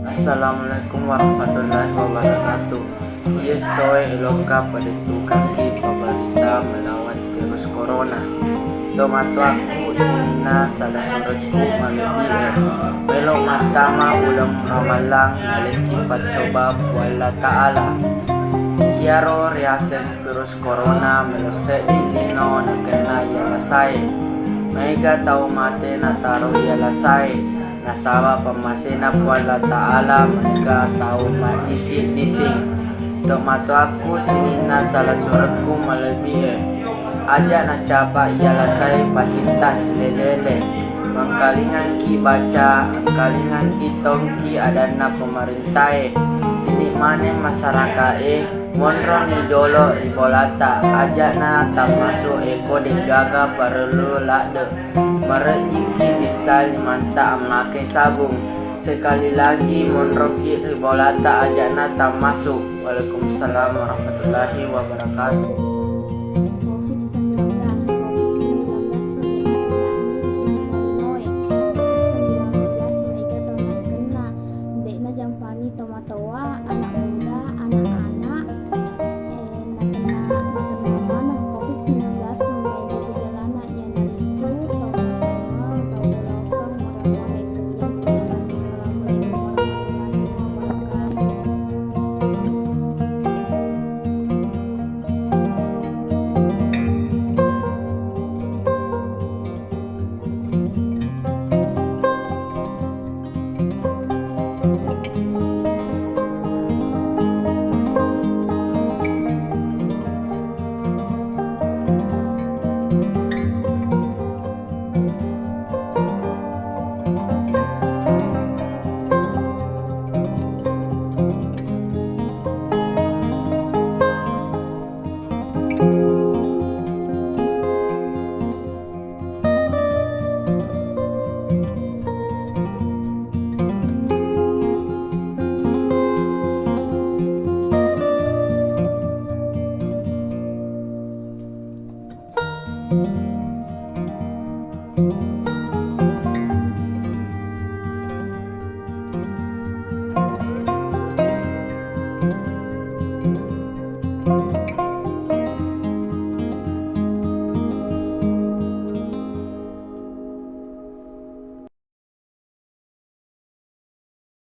Assalamualaikum warahmatullahi wabarakatuh. Iya soe iloka pada tukang pemerintah melawan virus corona. Tomato aku sinina salah suratku malebi belok matama ulam ramalang aleki coba wala ta'ala. Iaro riasen virus corona melose ilino nakena yalasai. Mega tau mate na taro yalasai. Nasawa pamasina wala ta'ala mereka tahu dising dok mato aku sinina salah suratku malebi aja na capa ialah saya pasintas lelele mangkalingan ki baca angkalingan ki tongki adana pemerintah ini mana masyarakat monro ni jolo ribolata aja na tak masuk eko digaga perlu lade merejiki bisa limanta make sabung sekali lagi monro ki ribolata aja na tak masuk. Waalaikumsalam warahmatullahi wabarakatuh. Anak